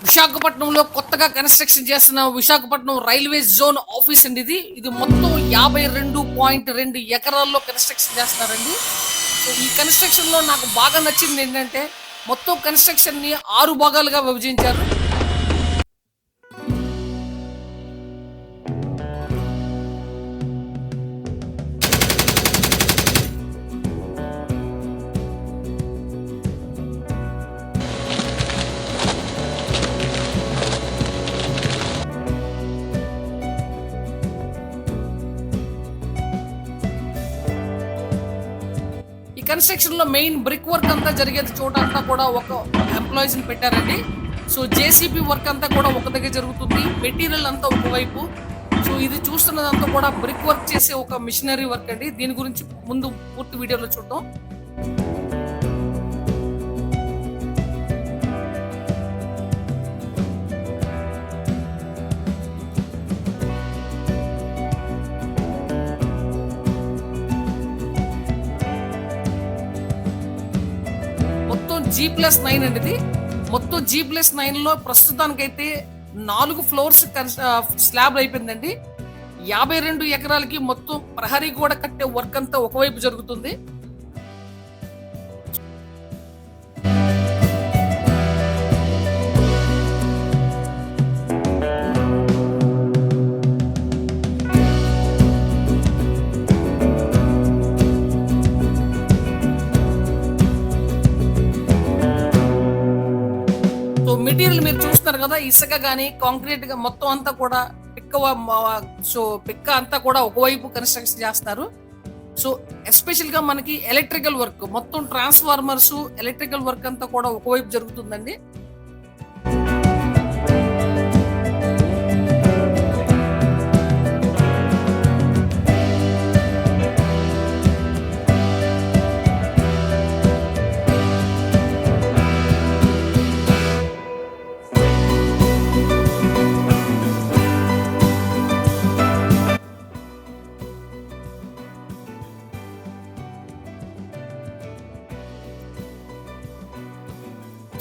విశాఖపట్నంలో కొత్తగా కన్స్ట్రక్షన్ చేస్తున్న విశాఖపట్నం రైల్వే జోన్ ఆఫీస్ అండి ఇది మొత్తం 52.2 ఎకరాల్లో కన్స్ట్రక్షన్ చేస్తున్నారండి. సో ఈ కన్స్ట్రక్షన్ లో నాకు బాగా నచ్చింది ఏంటంటే మొత్తం కన్స్ట్రక్షన్ ని 6 భాగాలుగా విభజించారు. ఈ కన్స్ట్రక్షన్ లో మెయిన్ బ్రిక్ వర్క్ అంతా జరిగేది చోట అంతా కూడా ఒక ఎంప్లాయీస్ ని పెట్టారండి. సో జేసీబీ వర్క్ అంతా కూడా ఒక దగ్గర జరుగుతుంది, మెటీరియల్ అంతా ఒకవైపు. సో ఇది చూస్తున్నదంతా కూడా బ్రిక్ వర్క్ చేసే ఒక మిషనరీ వర్క్ అండి. దీని గురించి ముందు పూర్తి వీడియోలో చూద్దాం. మొత్తం G+9 అండి ఇది. మొత్తం G+9 లో ప్రస్తుతానికైతే 4 ఫ్లోర్స్ స్లాబ్ అయిపోయిందండి. 52 ఎకరాలకి మొత్తం ప్రహరీ గోడ కట్టే వర్క్ అంతా ఒకవైపు జరుగుతుంది. సో మెటీరియల్ మీరు చూస్తున్నారు కదా, ఇసుక గానీ కాంక్రీట్ గా మొత్తం అంతా కూడా పిక్క అంతా కూడా ఒకవైపు కన్స్ట్రక్షన్ చేస్తున్నారు. సో ఎస్పెషల్ గా మనకి ఎలక్ట్రికల్ వర్క్ మొత్తం ట్రాన్స్ఫార్మర్స్ ఎలక్ట్రికల్ వర్క్ అంతా కూడా ఒకవైపు జరుగుతుందండి.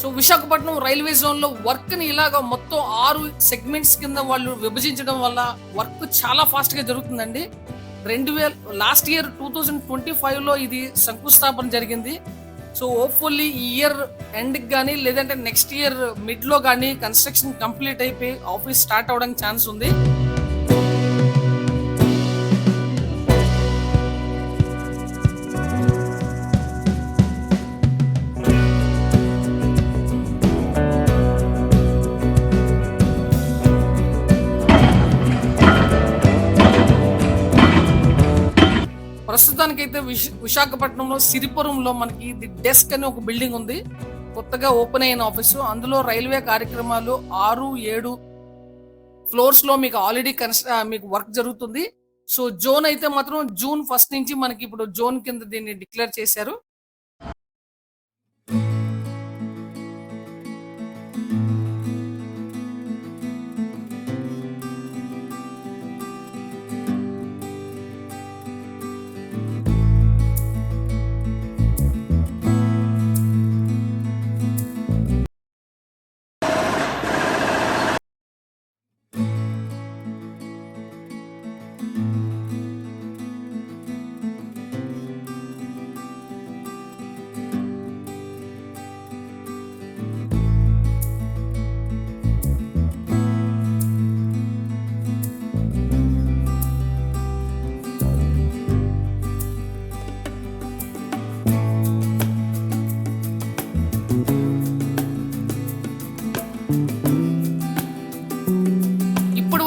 సో విశాఖపట్నం రైల్వే జోన్ లో వర్క్ ని ఇలాగా మొత్తం 6 సెగ్మెంట్స్ కింద వాళ్ళు విభజించడం వల్ల వర్క్ చాలా ఫాస్ట్ గా జరుగుతుందండి. లాస్ట్ ఇయర్ 2025 లో ఇది శంకుస్థాపన జరిగింది. సో హోప్ఫుల్లీ ఈ ఇయర్ ఎండ్ కానీ లేదంటే నెక్స్ట్ ఇయర్ మిడ్ లో కానీ కన్స్ట్రక్షన్ కంప్లీట్ అయిపోయి ఆఫీస్ స్టార్ట్ అవడానికి ఛాన్స్ ఉంది. ప్రస్తుతానికైతే విశాఖపట్నంలో సిరిపురంలో మనకి ది డెస్క్ అనే ఒక బిల్డింగ్ ఉంది, కొత్తగా ఓపెన్ అయిన ఆఫీసు. అందులో రైల్వే కార్యక్రమాలు 6-7 ఫ్లోర్స్ లో మీకు ఆల్రెడీ మీకు వర్క్ జరుగుతుంది. సో జోన్ అయితే మాత్రం జూన్ 1 నుంచి మనకి ఇప్పుడు జోన్ కింద దీన్ని డిక్లేర్ చేశారు.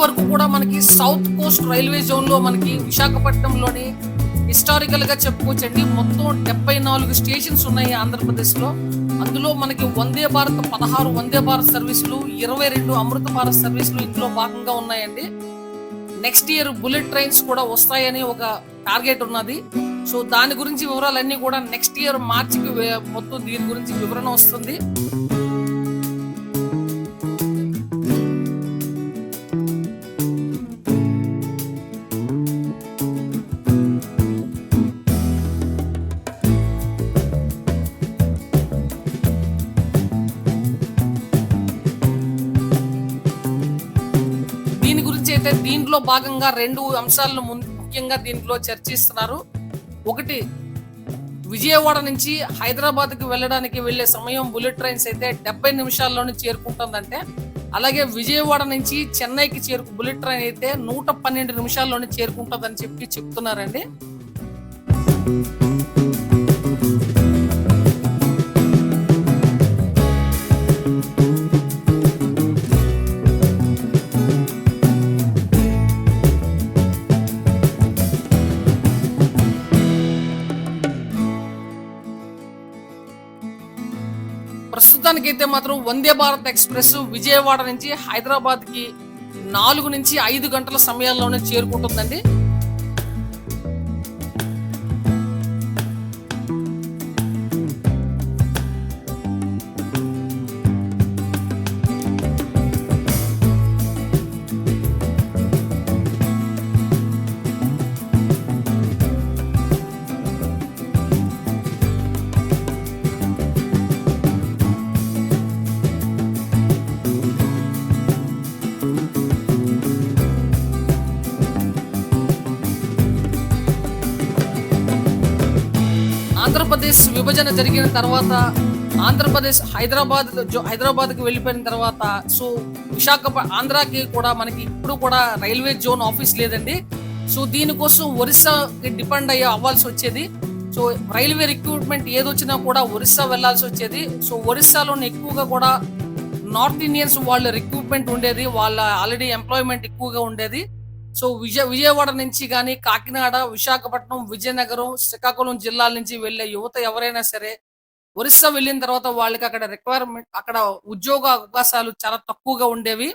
వరకు కూడా మనకి సౌత్ కోస్ట్ రైల్వే జోన్ లో మనకి విశాఖపట్నంలోని హిస్టారికల్ గా చెప్పుకోవచ్చండి. మొత్తం 74 స్టేషన్స్ ఉన్నాయి ఆంధ్రప్రదేశ్ లో. అందులో మనకి వందే భారత్ 16 వందే భారత్ సర్వీసులు, 22 అమృత భారత్ సర్వీసులు ఇందులో భాగంగా ఉన్నాయండి. నెక్స్ట్ ఇయర్ బుల్లెట్ ట్రైన్స్ కూడా వస్తాయని ఒక టార్గెట్ ఉన్నది. సో దాని గురించి వివరాలన్నీ కూడా నెక్స్ట్ ఇయర్ మార్చికి మొత్తం దీని గురించి వివరణ వస్తుంది. అయితే దీంట్లో భాగంగా 2 అంశాలను ముఖ్యంగా దీంట్లో చర్చిస్తున్నారు. ఒకటి, విజయవాడ నుంచి హైదరాబాద్‌కి వెళ్ళడానికి వెళ్ళే సమయం బుల్లెట్ ట్రైన్స్ అయితే 70 నిమిషాల్లోనే చేరుకుంటుందంటే, అలాగే విజయవాడ నుంచి చెన్నైకి బుల్లెట్ ట్రైన్ అయితే 112 నిమిషాల్లోనే చేరుకుంటుందని చెప్తున్నారండి. ప్రస్తుతానికైతే మాత్రం వందే భారత్ ఎక్స్‌ప్రెస్ విజయవాడ నుంచి హైదరాబాద్‌కి 4 నుంచి 5 గంటల సమయాల్లోనే చేరుకుంటుందండి. ఆంధ్రప్రదేశ్ విభజన జరిగిన తర్వాత ఆంధ్రప్రదేశ్ హైదరాబాద్‌కి వెళ్ళిపోయిన తర్వాత సో ఆంధ్రాకి కూడా మనకి ఇప్పుడు కూడా రైల్వే జోన్ ఆఫీస్ లేదండి. సో దీనికోసం ఒరిస్సాకి డిపెండ్ అవ్వాల్సి వచ్చేది. సో రైల్వే రిక్రూట్మెంట్ ఏదొచ్చినా కూడా ఒరిస్సా వెళ్లాల్సి వచ్చేది. సో ఒరిస్సాలోని ఎక్కువగా కూడా నార్త్ ఇండియన్స్ వాళ్ళ రిక్రూట్మెంట్ ఉండేది. వాళ్ళ ఆల్రెడీ ఎంప్లాయ్మెంట్ ఎక్కువగా ఉండేది. సో విజయవాడ నుంచి గాని, కాకినాడ, విశాఖపట్నం, విజయనగరం, శ్రీకాకుళం జిల్లాల నుంచి వెళ్ళే యువత ఎవరైనా సరే ఒరిస్సా వెళ్ళిన తర్వాత వాళ్ళకి అక్కడ ఉద్యోగ అవకాశాలు చాలా తక్కువగా ఉండేవి.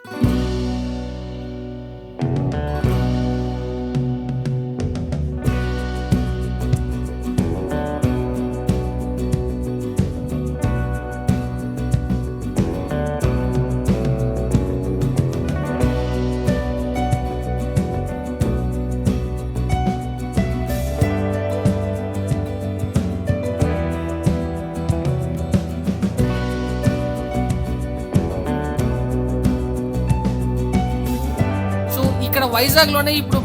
ఇక్కడ వైజాగ్ లోనే ఇప్పుడు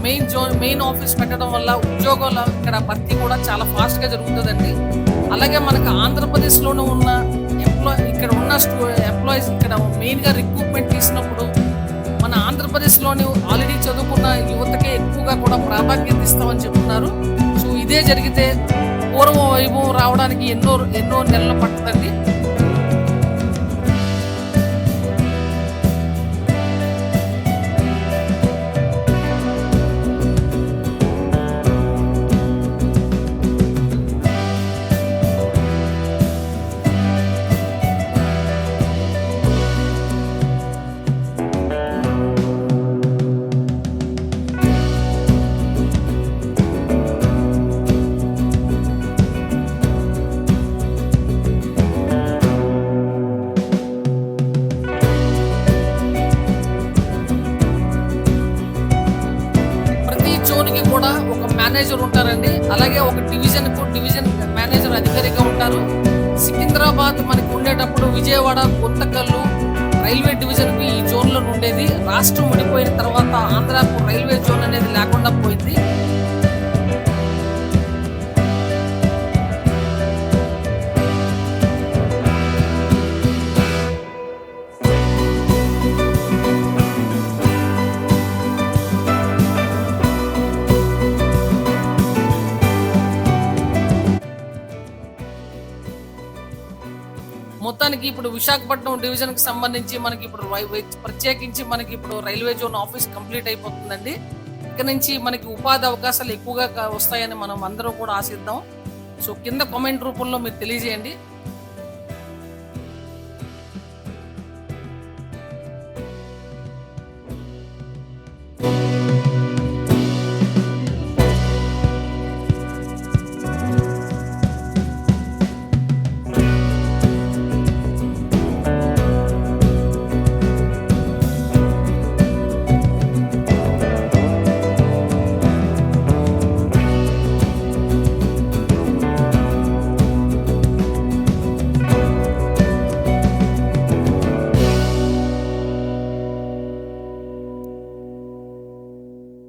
మెయిన్ ఆఫీస్ పెట్టడం వల్ల ఉద్యోగాల ఇక్కడ భర్తీ కూడా చాలా ఫాస్ట్ గా జరుగుతుందండి. అలాగే మనకు ఆంధ్రప్రదేశ్ లోనే ఉన్న ఇక్కడ ఉన్న ఎంప్లాయీస్ ఇక్కడ మెయిన్ గా రిక్రూట్మెంట్ తీసినప్పుడు మన ఆంధ్రప్రదేశ్ లోని ఆల్రెడీ చదువుకున్న యువతకే ఎక్కువగా కూడా ప్రాధాన్యత ఇస్తామని చెప్తున్నారు. సో ఇదే జరిగితే పూర్వ వైభవం రావడానికి ఎన్నో నెలలు పడుతుందండి. కూడా ఒక మేనేజర్ ఉంటారండి. అలాగే ఒక డివిజన్ మేనేజర్ అధికారిగా ఉంటారు. సికింద్రాబాద్ మనకి ఉండేటప్పుడు విజయవాడ, గుంతకల్లు రైల్వే డివిజన్ కి ఈ జోన్ లో ఉండేది. రాష్ట్రం విడిపోయిన తర్వాత ఆంధ్రాకు రైల్వే జోన్ అనేది లేకుండా పోయింది. మొత్తానికి ఇప్పుడు విశాఖపట్నం డివిజన్ కి సంబంధించి మనకి ఇప్పుడు ప్రత్యేకించి మనకి ఇప్పుడు రైల్వే జోన్ ఆఫీస్ కంప్లీట్ అయిపోతుందండి. ఇక్కడ నుంచి మనకి ఉపాధి అవకాశాలు ఎక్కువగా వస్తాయని మనం అందరం కూడా ఆశిద్దాం. సో కింద కామెంట్ రూపంలో మీరు తెలియజేయండి.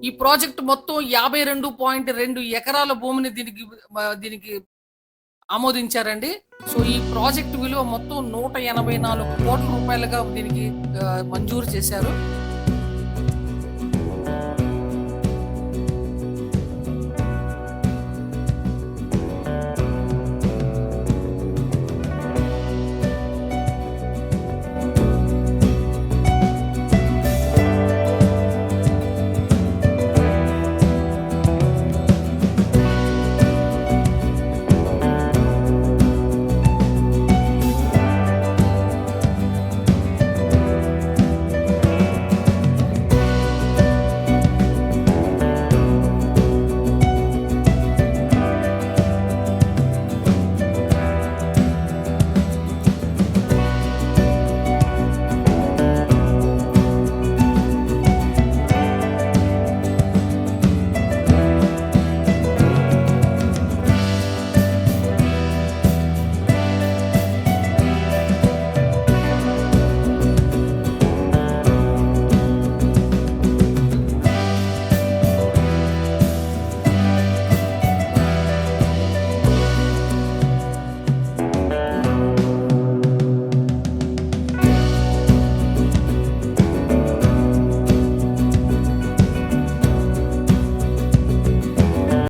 ఈ ప్రాజెక్ట్ మొత్తం 52.2 ఎకరాల భూమిని దీనికి ఆమోదించారండి. సో ఈ ప్రాజెక్ట్ విలువ మొత్తం 184 కోట్ల రూపాయలుగా దీనికి మంజూరు చేశారు.